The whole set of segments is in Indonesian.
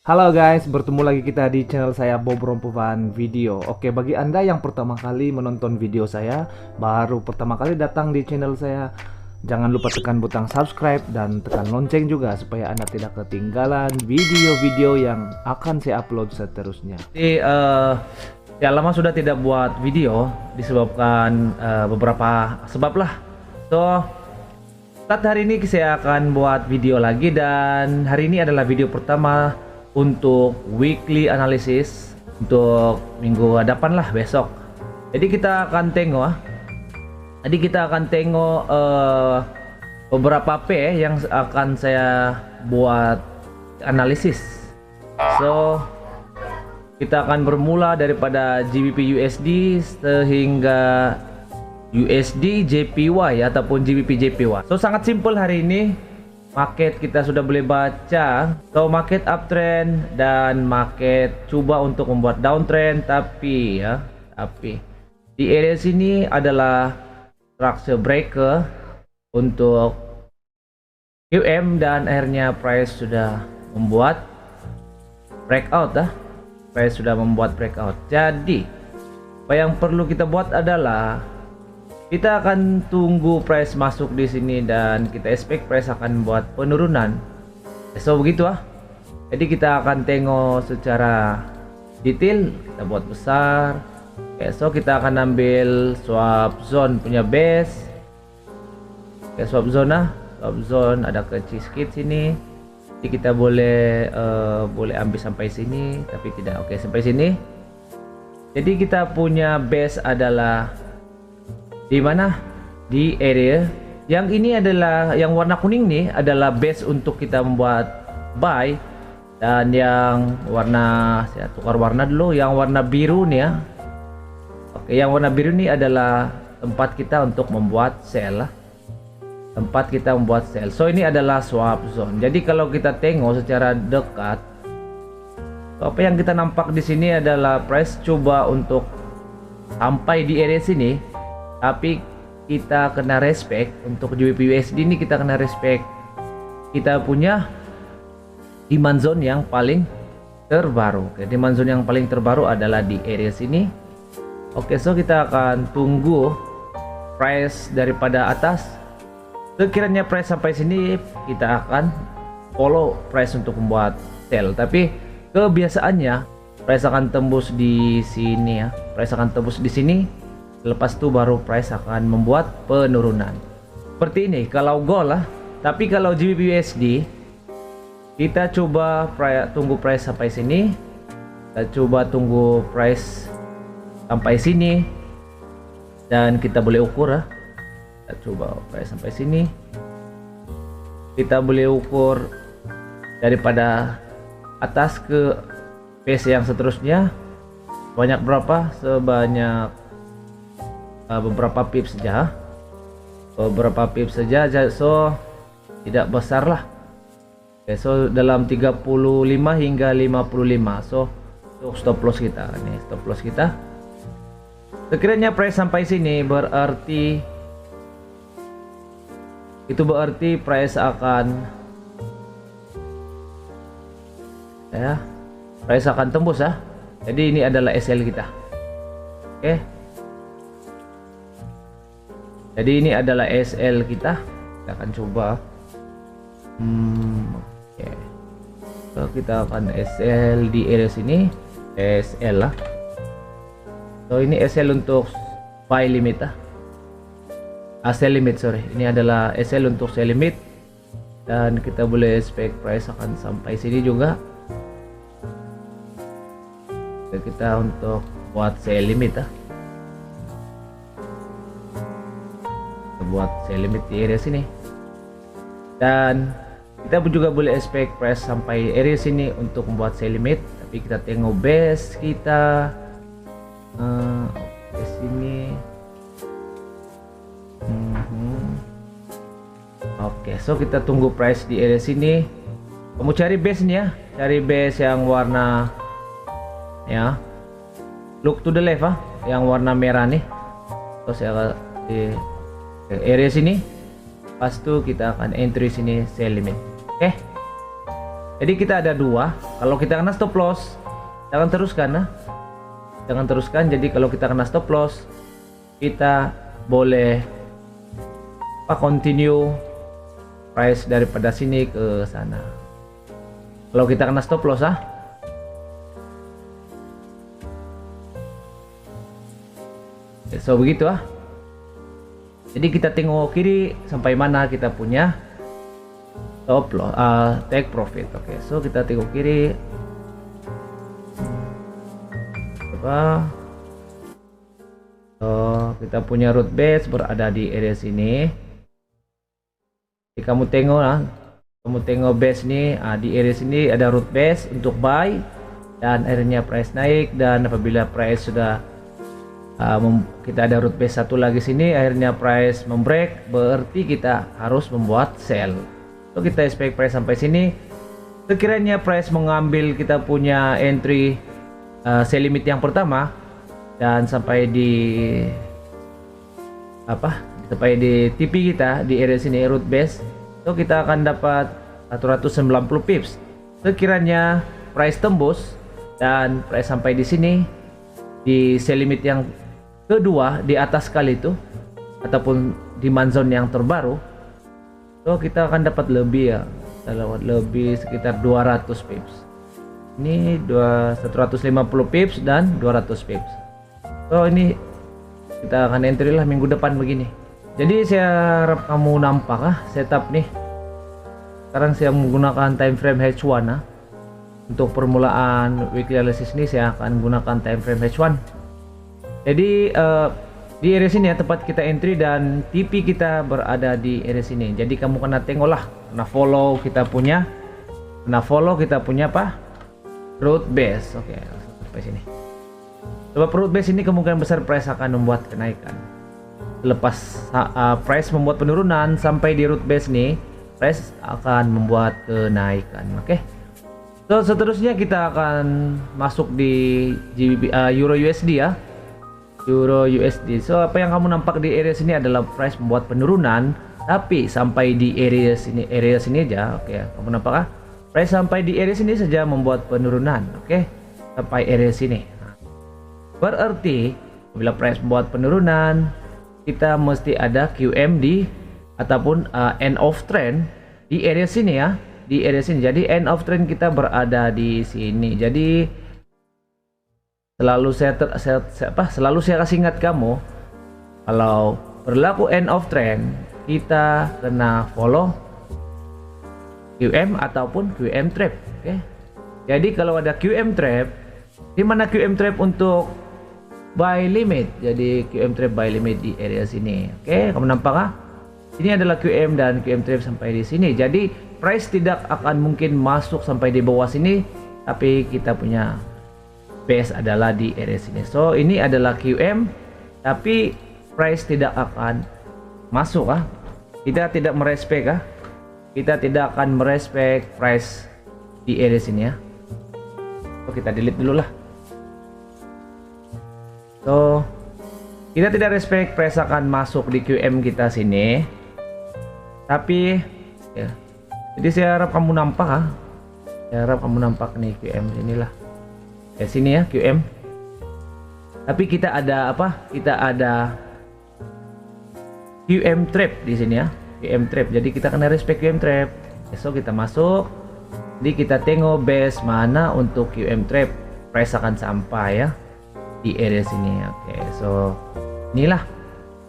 Halo guys, bertemu lagi kita di channel saya Bob Rompuvan Video. Oke, bagi Anda yang pertama kali menonton video saya, baru pertama kali datang di channel saya, jangan lupa tekan butang subscribe dan tekan lonceng juga supaya Anda tidak ketinggalan video-video yang akan saya upload seterusnya. Jadi, ya lama sudah tidak buat video disebabkan beberapa sebab lah. So, saat hari ini saya akan buat video lagi dan hari ini adalah video pertama untuk weekly analysis untuk minggu depan lah, besok. Jadi kita akan tengok beberapa P yang akan saya buat analisis. So kita akan bermula daripada GBP USD sehingga USD JPY ataupun GBP JPY. So sangat simpel hari ini. Market kita sudah boleh baca. So market uptrend dan market coba untuk membuat downtrend, tapi di area sini adalah structure breaker untuk QM dan akhirnya price sudah membuat breakout Price sudah membuat breakout. Jadi apa yang perlu kita buat adalah kita akan tunggu price masuk di sini dan kita expect price akan buat penurunan. So begitu Jadi kita akan tengok secara detail, kita buat besar. So kita akan ambil swap zone punya base. Swap zone swap zone ada kecil sedikit sini. Jadi kita boleh ambil sampai sini, tapi tidak. Oke, sampai sini. Jadi kita punya base adalah di mana? Di area yang ini adalah yang warna kuning nih adalah base untuk kita membuat buy, dan yang warna, saya tukar warna dulu, yang warna biru nih Oke, yang warna biru ini adalah tempat kita untuk membuat sell tempat kita membuat sell. So ini adalah swap zone. Jadi kalau kita tengok secara dekat, apa yang kita nampak di sini adalah price coba untuk sampai di area sini. Tapi kita kena respect untuk GBP USD ini, kita kena respect kita punya demand zone yang paling terbaru. Oke, demand zone yang paling terbaru adalah di area sini. Oke, so kita akan tunggu price daripada atas. Sekiranya price sampai sini, kita akan follow price untuk membuat sell. Tapi kebiasaannya price akan tembus di sini Price akan tembus di sini. Lepas itu baru price akan membuat penurunan. Seperti ini kalau gold Tapi kalau GBP USD, kita coba tunggu price sampai sini. Kita coba tunggu price sampai sini. Dan kita boleh ukur Kita coba price sampai sini. Kita boleh ukur daripada atas ke base yang seterusnya. Banyak berapa? Sebanyak beberapa pips saja. So tidak besar lah. Okay, so dalam 35 hingga 55. So stop loss kita ini, stop loss kita. Sekiranya price sampai sini berarti price akan price akan tembus Jadi ini adalah SL kita. Oke. Jadi ini adalah SL kita. Kita akan coba. Oke. So kita akan SL di area sini. SL So ini SL untuk buy limit sell limit, sorry. Ini adalah SL untuk sell limit. Dan kita boleh expect price akan sampai sini juga. Kita untuk buat sell limit buat sell limit di area sini, dan kita juga boleh expect price sampai area sini untuk membuat sell limit. Tapi kita tengok base kita di sini. Oke, so kita tunggu price di area sini. Kamu cari base nih cari base yang warna look to the left yang warna merah nih. Terus saya di area sini. Pas itu kita akan entry sini sell limit. Oke. Jadi kita ada dua. Kalau kita kena stop loss, jangan teruskan nah. Jangan teruskan. Jadi kalau kita kena stop loss, kita boleh continue price daripada sini ke sana. Kalau kita kena stop loss so begitu Jadi kita tengok kiri sampai mana kita punya stop loss, take profit. Oke, so kita tengok kiri. Coba. So kita punya root base berada di area sini. Jadi kamu tengok kamu tengok base nih, di area sini ada root base untuk buy dan akhirnya price naik, dan apabila price sudah kita ada root base satu lagi sini, akhirnya price membreak, berarti kita harus membuat sell. So kita expect price sampai sini. Sekiranya price mengambil kita punya entry sell limit yang pertama dan sampai di sampai di TP kita di area sini root base, so kita akan dapat 190 pips. Sekiranya price tembus dan price sampai di sini di sell limit yang kedua di atas kali itu ataupun di zone yang terbaru, so kita akan dapat lebih lebih sekitar 200 pips. Ini 150 pips dan 200 pips. So ini kita akan entry lah minggu depan begini. Jadi saya harap kamu nampak setup nih. Sekarang saya menggunakan time frame H1 untuk permulaan weekly analysis ini. Saya akan gunakan time frame H1. Jadi di area sini tempat kita entry dan TP kita berada di area sini. Jadi kamu kena tengoklah, kena follow kita punya root base. Oke, sampai sini. Sebab root base ini kemungkinan besar price akan membuat kenaikan. Lepas price membuat penurunan sampai di root base nih, price akan membuat kenaikan. Oke. So seterusnya kita akan masuk di Euro USD Euro USD. So apa yang kamu nampak di area sini adalah price membuat penurunan, tapi sampai di area sini aja. Oke, kamu nampak price sampai di area sini saja membuat penurunan. Oke, sampai area sini. Berarti bila price membuat penurunan, kita mesti ada QM ataupun end of trend di area sini di area sini. Jadi end of trend kita berada di sini. Jadi selalu saya kasih ingat kamu, kalau berlaku end of trend kita kena follow QM ataupun QM trap. Oke. Jadi kalau ada QM trap, di mana QM trap untuk buy limit, jadi QM trap buy limit di area sini. Oke, kamu nampak ini adalah QM dan QM trap sampai di sini. Jadi price tidak akan mungkin masuk sampai di bawah sini, tapi kita punya base adalah di area sini. So ini adalah QM, tapi price tidak akan masuk kita tidak merespek kita tidak akan merespek price di area sini so kita delete dulu lah. So kita tidak respect price akan masuk di QM kita sini, tapi jadi saya harap kamu nampak nih QM inilah sini QM. Tapi kita ada kita ada QM trap di sini QM trap. Jadi kita kena respect QM trap. So kita masuk. Jadi kita tengok base mana untuk QM trap. Price akan sampai di area sini. Oke, so inilah.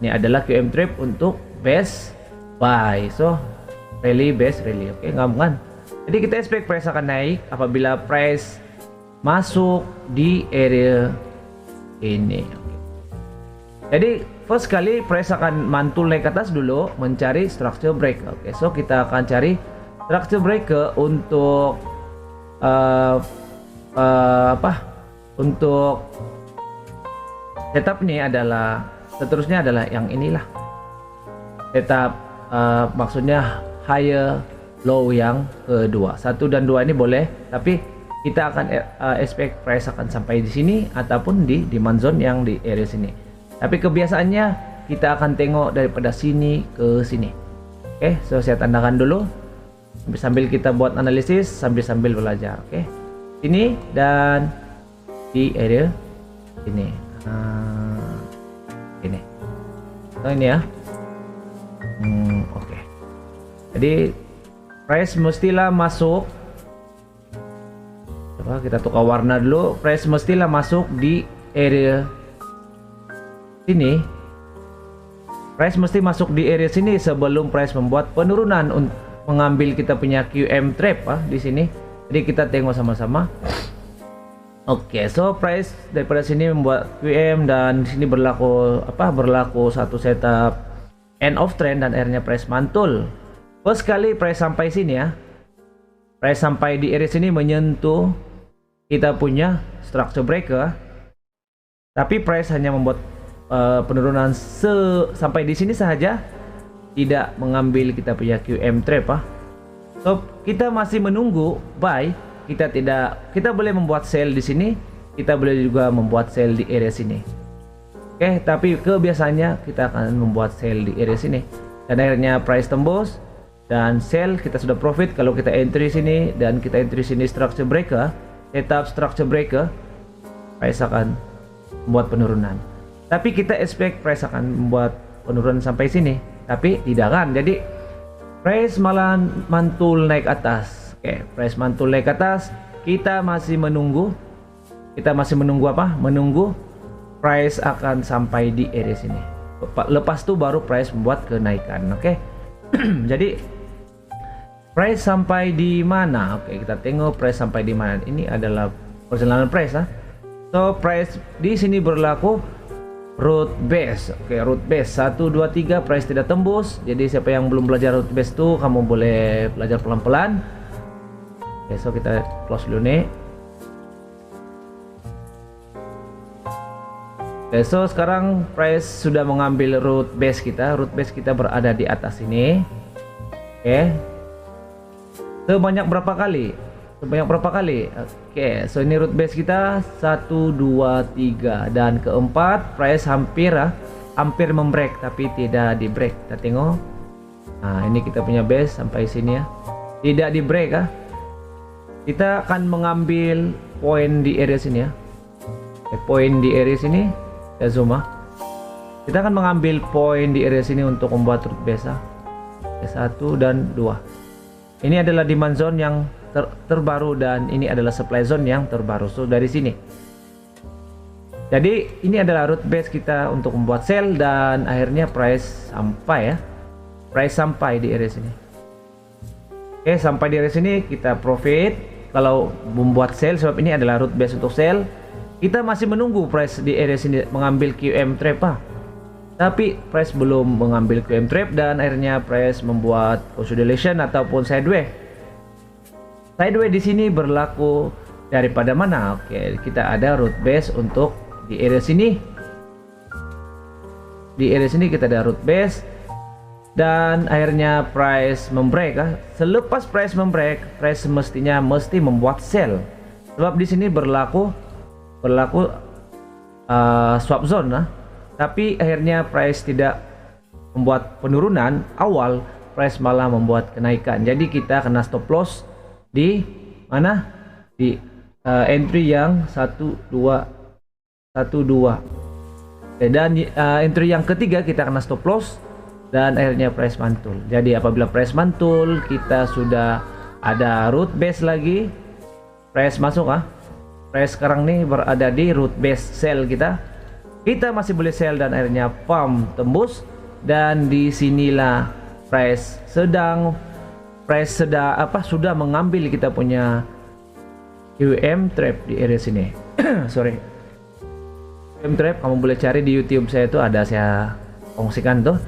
Ini adalah QM trap untuk base buy. So rally base rally. Oke, gampang. Jadi kita expect price akan naik apabila price masuk di area ini. Jadi first kali price akan mantul naik ke atas dulu mencari structure break. Oke, so kita akan cari structure breaker untuk untuk setup ini adalah seterusnya adalah yang inilah setup maksudnya higher low yang kedua. 1 dan 2 ini boleh, tapi kita akan expect price akan sampai di sini ataupun di demand zone yang di area sini. Tapi kebiasaannya kita akan tengok daripada sini ke sini. Oke, so saya tandakan dulu. sambil kita buat analisis sambil belajar. Oke, ini dan di area ini. Ini. Oh, ini ya. Oke. Jadi price mestilah masuk. Coba kita tukar warna dulu. Price mestilah masuk di area sini. Price mesti masuk di area sini sebelum price membuat penurunan untuk mengambil kita punya QM trap di sini. Jadi kita tengok sama-sama. Oke, so price daripada sini membuat QM dan di sini berlaku satu setup end of trend dan akhirnya price mantul. First kali price sampai sini ya. Price sampai di area sini menyentuh kita punya structure breaker. Tapi price hanya membuat penurunan sampai di sini saja, tidak mengambil kita punya QM trap. So kita masih menunggu buy. Kita boleh membuat sell di sini, kita boleh juga membuat sell di area sini. Oke, tapi kebiasaannya kita akan membuat sell di area sini. Dan akhirnya price tembus dan sell, kita sudah profit kalau kita entry sini dan kita entry sini structure breaker, setup structure breaker, price akan membuat penurunan. Tapi kita expect price akan membuat penurunan sampai sini, tapi tidak kan. Jadi price malah mantul naik atas. Oke, price mantul naik atas. Kita masih menunggu. Menunggu price akan sampai di area sini. Lepas itu baru price membuat kenaikan. Oke. Jadi price sampai di mana? Oke, kita tengok price sampai di mana. Ini adalah perjalanan price. So price di sini berlaku root base. Oke, root base 1 2 3 price tidak tembus. Jadi siapa yang belum belajar root base tuh, kamu boleh belajar pelan-pelan. Oke, so kita close dulu nih. Oke, so sekarang price sudah mengambil root base kita. Root base kita berada di atas ini. Oke. Sebanyak berapa kali? Oke, so ini root base kita 1 2 3 dan keempat price hampir membreak tapi tidak di break. Kita tengok. Nah, ini kita punya base sampai sini ya. Tidak di break Kita akan mengambil poin di area sini ya. Poin di area sini ya, zoom Kita akan mengambil poin di area sini untuk membuat root base 1 dan 2. Ini adalah demand zone yang terbaru dan ini adalah supply zone yang terbaru. So dari sini. Jadi ini adalah root base kita untuk membuat sell dan akhirnya price sampai ya. Price sampai di area sini. Oke, sampai di area sini kita profit kalau membuat sell, sebab ini adalah root base untuk sell. Kita masih menunggu price di area sini mengambil QM trap tapi price belum mengambil QM trap dan akhirnya price membuat consolidation ataupun sideways. Sideways di sini berlaku daripada mana? Oke, kita ada root base untuk di area sini. Di area sini kita ada root base dan akhirnya price membreak. Selepas price membreak, price mesti membuat sell. Sebab di sini berlaku swap zone tapi akhirnya price tidak membuat penurunan awal, price malah membuat kenaikan. Jadi kita kena stop loss di mana? Di entry yang 1 2 dan entry yang ketiga kita kena stop loss dan akhirnya price mantul. Jadi apabila price mantul, kita sudah ada root base lagi. Price masuk price sekarang nih berada di root base sell kita. Kita masih boleh sell dan akhirnya pump tembus dan disinilah price sudah mengambil kita punya QM trap di area sini. Sorry. QM trap kamu boleh cari di YouTube saya, itu ada saya kongsikan tuh.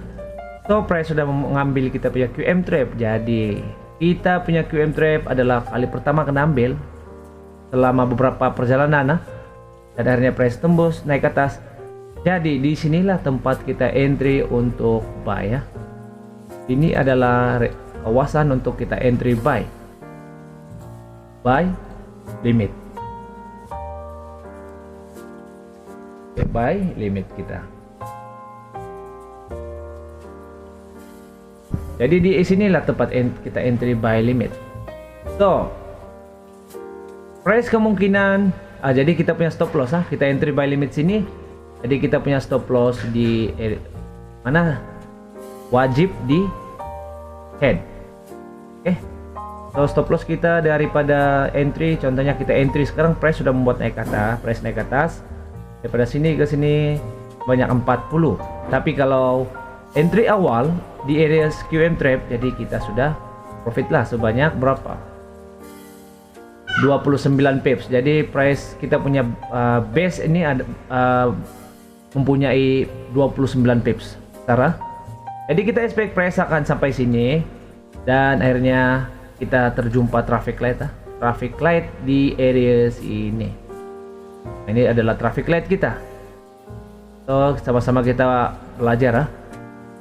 So price sudah mengambil kita punya QM trap. Jadi kita punya QM trap adalah kali pertama kena ambil selama beberapa perjalanan dan akhirnya price tembus naik ke atas. Jadi disinilah tempat kita entry untuk buy ya. Ini adalah kawasan untuk kita entry buy limit. Oke, buy limit kita. Jadi di sinilah tempat kita entry buy limit. So price kemungkinan jadi kita punya stop loss kita entry buy limit sini. Jadi kita punya stop loss di mana? Wajib di head. So stop loss kita daripada entry, contohnya kita entry sekarang price sudah membuat naik ke atas, price naik ke atas. Daripada sini ke sini banyak 40. Tapi kalau entry awal di area QM trap, jadi kita sudah profit lah sebanyak berapa? 29 pips. Jadi price kita punya base ini ada mempunyai 29 pips. Tara. Jadi kita expect price akan sampai sini dan akhirnya kita terjumpa traffic light traffic light di area ini. Ini adalah traffic light kita. So sama-sama kita belajar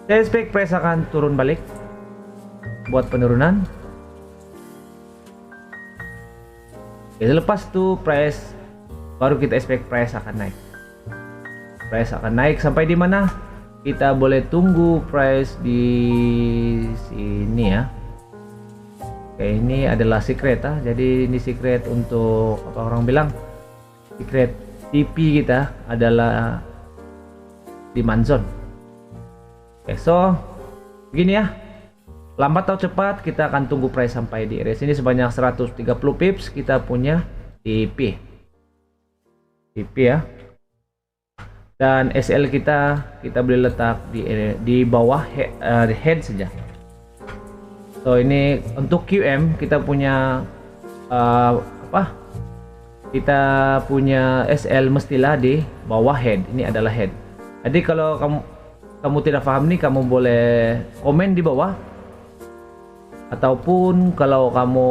Saya expect price akan turun balik buat penurunan. Lepas itu price baru kita expect price akan naik. Price akan naik sampai di mana? Kita boleh tunggu price di sini Oke, ini adalah secret Jadi ini secret untuk apa orang bilang? Secret TP kita adalah demand zone. Oke, so begini lambat atau cepat kita akan tunggu price sampai di area sini sebanyak 130 pips kita punya TP dan SL kita boleh letak di bawah head saja. So ini untuk QM kita punya kita punya SL mestilah di bawah head. Ini adalah head. Jadi kalau kamu tidak paham nih, kamu boleh komen di bawah, ataupun kalau kamu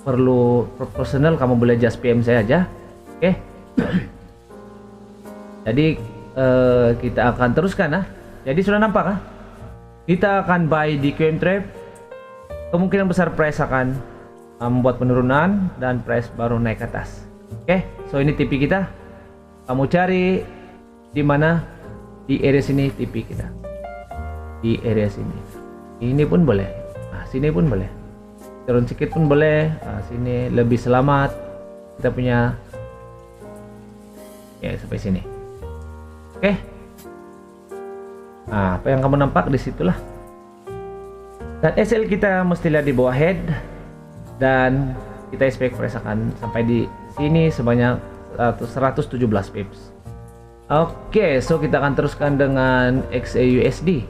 perlu personal kamu boleh just PM saya aja. Oke. Jadi kita akan teruskan Jadi sudah nampak kita akan buy di QM trap. Kemungkinan besar price akan membuat penurunan dan price baru naik ke atas. Oke, so ini TP kita. Kamu cari di mana? Di area sini TP kita. Di area sini. Ini pun boleh. Sini pun boleh. Turun sedikit pun boleh. Sini lebih selamat. Kita punya sampai sini. Oke. Apa yang kamu nampak di situlah. Dan SL kita mesti lihat di bawah head dan kita expect price akan sampai di sini sebanyak 117 pips. Oke, so kita akan teruskan dengan XAUSD.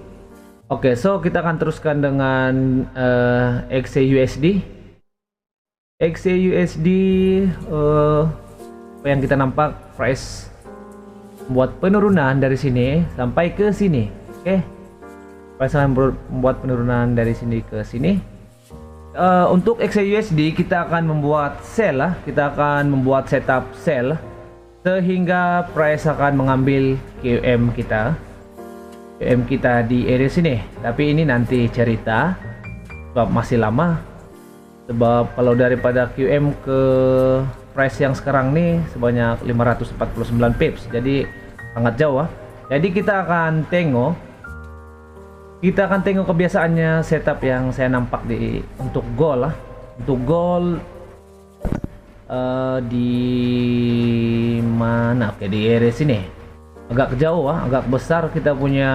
Oke, so kita akan teruskan dengan XAUSD. XAUSD apa yang kita nampak price membuat penurunan dari sini sampai ke sini. Oke. Price akan membuat penurunan dari sini ke sini. Untuk XAUSD kita akan membuat sell kita akan membuat setup sell sehingga price akan mengambil QM kita di area sini. Tapi ini nanti cerita sebab masih lama. Sebab kalau daripada QM ke price yang sekarang nih sebanyak 549 pips, jadi sangat jauh. Jadi kita akan tengok kebiasaannya setup yang saya nampak untuk gold untuk gold di mana? Oke, di area sini agak jauh agak besar, kita punya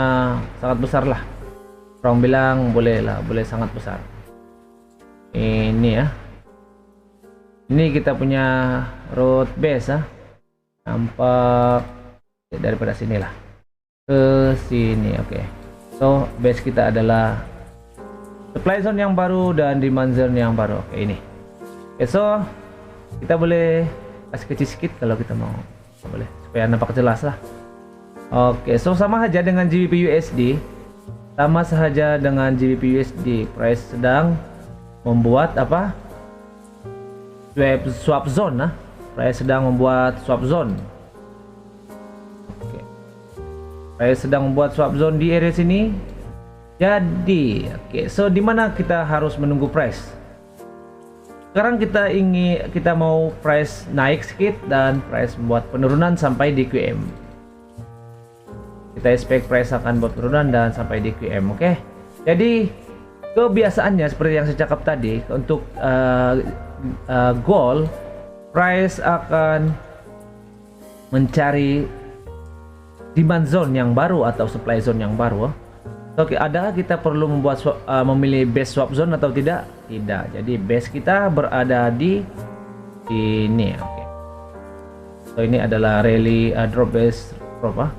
sangat besar lah, orang bilang boleh sangat besar. Ini ini kita punya root base nampak daripada sinilah ke sini. Oke. So base kita adalah supply zone yang baru dan demand zone yang baru. Oke, ini. Oke, so kita boleh kasih kecil sedikit kalau kita mau, boleh supaya nampak jelas lah. Oke, so sama saja dengan GBP USD, price sedang membuat swap zone price sedang membuat swap zone. Price sedang membuat swap zone di area sini. Jadi, so di mana kita harus menunggu price? Sekarang kita mau price naik sedikit dan price membuat penurunan sampai di QM. Kita expect price akan buat penurunan dan sampai di QM. Oke. Jadi kebiasaannya seperti yang saya cakap tadi, untuk gold, price akan mencari demand zone yang baru atau supply zone yang baru. Oke, adakah kita perlu membuat memilih base swap zone atau tidak? Tidak. Jadi base kita berada di sini. Oke. So ini adalah rally drop base drop.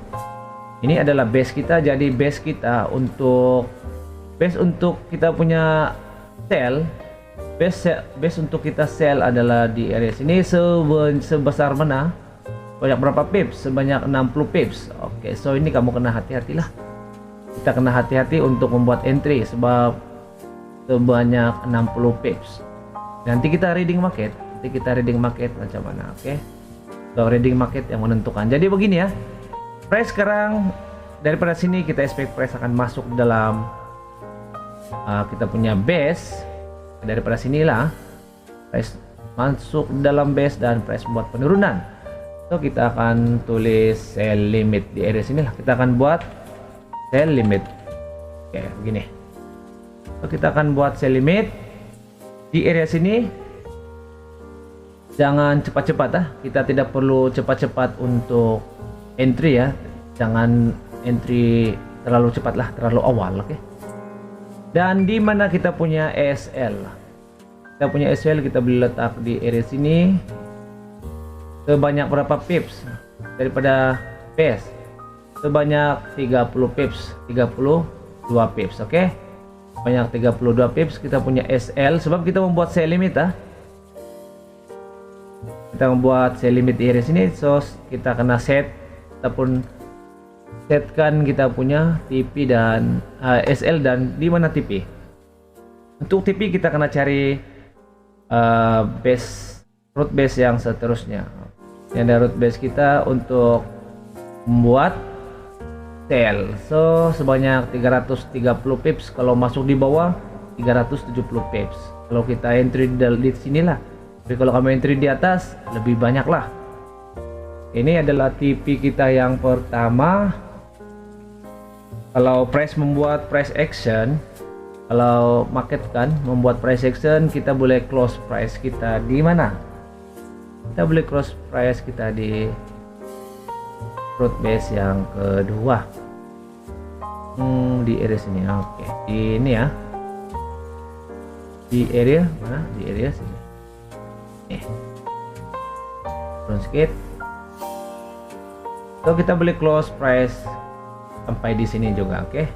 Ini adalah base kita. Jadi base kita untuk kita punya sell, base untuk kita sell adalah di area sini. Sebesar mana? Banyak berapa pips? Sebanyak 60 pips. Oke, so ini kamu kena hati-hatilah. Kita kena hati-hati untuk membuat entry sebab sebanyak 60 pips. Nanti kita reading market. Macam mana? Oke. So reading market yang menentukan. Jadi begini ya. Price sekarang daripada sini kita expect price akan masuk dalam kita punya base. Daripada sinilah price masuk dalam base dan price buat penurunan. So kita akan tulis sell limit di area sinilah. Kita akan buat sell limit. Oke, begini. So kita akan buat sell limit di area sini. Jangan cepat-cepat kita tidak perlu cepat-cepat untuk entry ya. Jangan entry terlalu cepat lah, terlalu awal, oke. Dan di mana kita punya SL? Kita punya SL, kita boleh letak di area sini. Sebanyak berapa pips daripada base? Sebanyak 30 pips, 32 pips, oke. Banyak 32 pips kita punya SL sebab kita membuat sell limit kita membuat sell limit di area sini. So kita kena set ataupun setkan kita punya TP dan SL dan di mana TP. Untuk TP kita kena cari base root base yang seterusnya. Ini ada root base kita untuk membuat sell. So sebanyak 330 pips. Kalau masuk di bawah 370 pips. Kalau kita entry di sinilah. Tapi kalau kamu entry di atas lebih banyak lah. Ini adalah TP kita yang pertama. Kalau price membuat price action, kalau market kan membuat price action, kita boleh close price kita di mana? Kita boleh close price kita di root base yang kedua. Di area sini. Oke. Ini ya. Di area mana? Di area sini. Turun sedikit. So kita boleh close price sampai di sini juga, oke.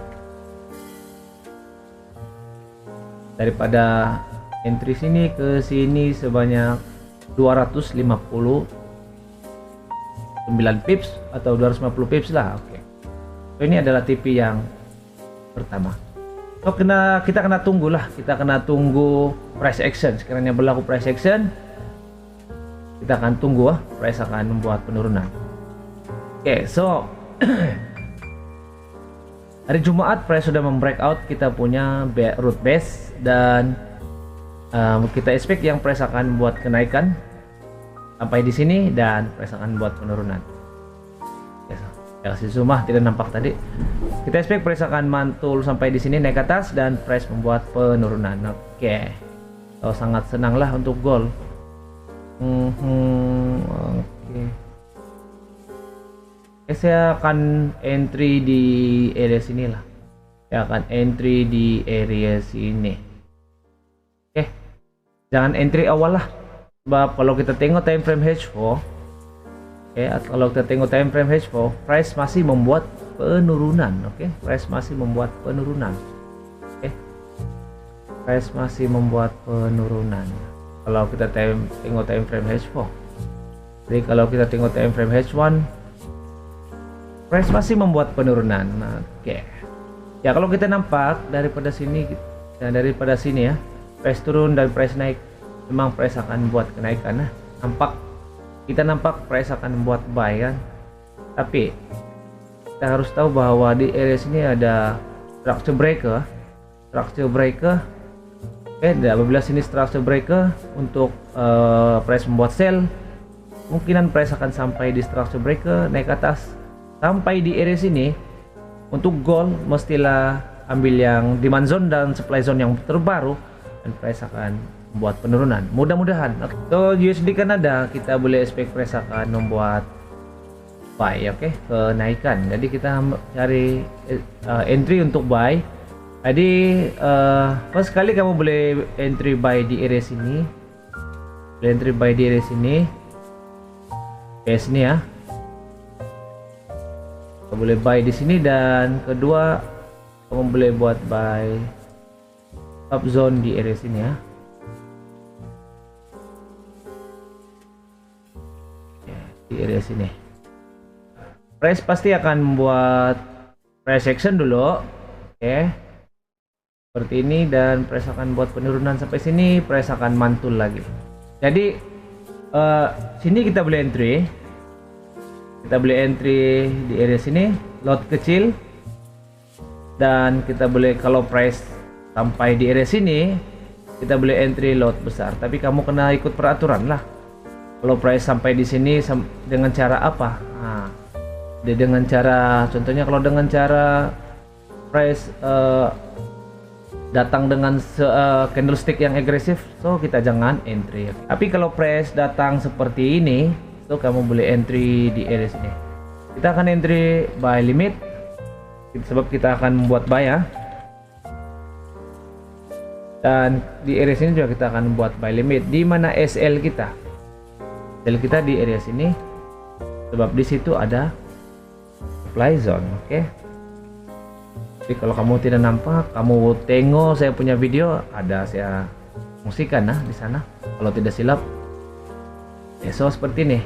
Daripada entry sini ke sini sebanyak 259 pips atau 250 pips lah, oke. So ini adalah TP yang pertama. So kita kena tunggulah, kita kena tunggu price action. Sekiranya berlaku price action, kita akan tunggu price akan membuat penurunan. Oke, so hari Jumat price sudah membreakout kita punya root base dan kita expect yang price akan buat kenaikan sampai di sini dan price akan buat penurunan. Ya, si Zuma tidak nampak tadi. Kita expect price akan mantul sampai di sini naik ke atas dan price membuat penurunan. Oke. So sangat senanglah untuk gold. Oke. Saya akan entry di area sini lah. Saya akan entry di area sini. Oke. Jangan entry awal lah. Sebab kalau kita tengok time frame H4, kalau kita tengok time frame H4, price masih membuat penurunan, price masih membuat penurunan. Price masih membuat penurunan. Kalau kita tengok time frame H4. Jadi kalau kita tengok time frame H1, price masih membuat penurunan. Ya kalau kita nampak daripada sini dan daripada sini ya, price turun dan price naik, memang price akan buat kenaikan. Kita nampak price akan membuat buy kan. Tapi kita harus tahu bahwa di area sini ada structure breaker. Dan apabila sini structure breaker untuk price membuat sell, kemungkinan price akan sampai di structure breaker naik ke atas sampai di area sini. Untuk gold mestilah ambil yang demand zone dan supply zone yang terbaru, dan price akan membuat penurunan. Mudah-mudahan. So USD Kanada kita boleh expect price akan membuat buy, oke, kenaikan. Jadi kita cari entry untuk buy. Jadi first kali kamu boleh entry buy di area sini. Boleh entry buy di area sini. Sini ya. Kamu boleh buy di sini, dan kedua kamu boleh buat buy top zone di area sini ya. Di area sini. Price pasti akan membuat price action dulu. Oke. Seperti ini, dan price akan buat penurunan sampai sini, price akan mantul lagi. Jadi sini kita boleh entry. Kita boleh entry di area sini, lot kecil. Dan kita boleh, kalau price sampai di area sini, kita boleh entry lot besar. Tapi kamu kena ikut peraturan lah. Kalau price sampai di sini dengan cara apa? Nah, dengan cara, contohnya kalau dengan cara price datang dengan candlestick yang agresif, so kita jangan entry. Tapi kalau price datang seperti ini, so kamu boleh entry di area sini. Kita akan entry buy limit, sebab kita akan membuat buy ya. Dan di area sini juga kita akan membuat buy limit. Di mana SL kita? SL kita di area sini, sebab di situ ada supply zone, oke. Jadi kalau kamu tidak nampak, kamu tengok saya punya video, ada saya fungsikan di sana. Kalau tidak silap, so seperti ini.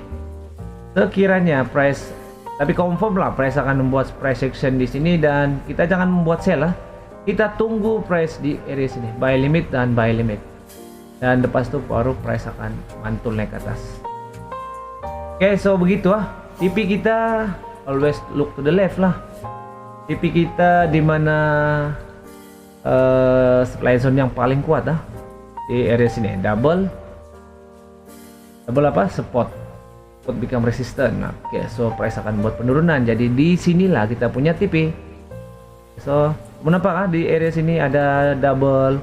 Sekiranya price, tapi confirm lah price akan membuat price action di sini, dan kita jangan membuat sell lah. Kita tunggu price di area sini, buy limit dan buy limit. Dan lepas itu baru price akan mantul naik ke atas. Oke, so begitu TP kita always look to the left lah. TP kita di mana supply zone yang paling kuat di area sini, double apa, support become resistant. Oke, so price akan buat penurunan. Jadi di sinilah kita punya TP. So kenapa di area sini ada double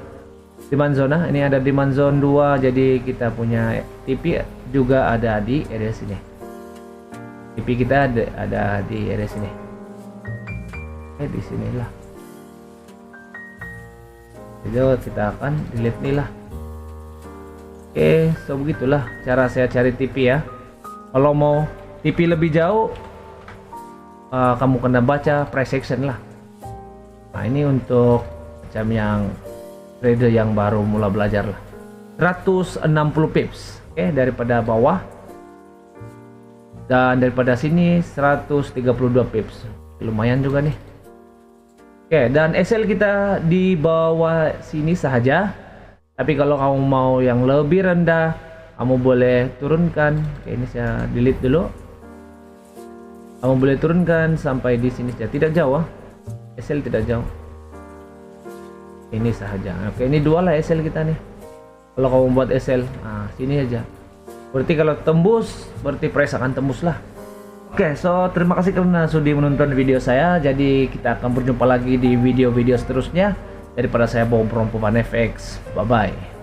demand zone? Ini ada demand zone 2, jadi kita punya TP juga ada di area sini. TP kita ada di area sini. Di sinilah. Jadi kita akan delete nih lah. Oke, so begitulah cara saya cari TP ya. Kalau mau TP lebih jauh, kamu kena baca price action lah. Nah, ini untuk macam yang trader yang baru mulai belajar lah. 160 pips, oke, daripada bawah. Dan daripada sini 132 pips. Lumayan juga nih. Oke, dan SL kita di bawah sini saja. Tapi kalau kamu mau yang lebih rendah, kamu boleh turunkan. Oke, ini saya delete dulu. Kamu boleh turunkan sampai di sini saja, tidak jauh. SL tidak jauh. Ini saja. Oke, ini dua lah SL kita nih. Kalau kamu buat SL, sini aja. Berarti kalau tembus, berarti price akan tembus lah. Oke, so terima kasih karena sudah menonton video saya. Jadi kita akan berjumpa lagi di video-video seterusnya. Daripada saya Bob Rompovan FX. Bye bye.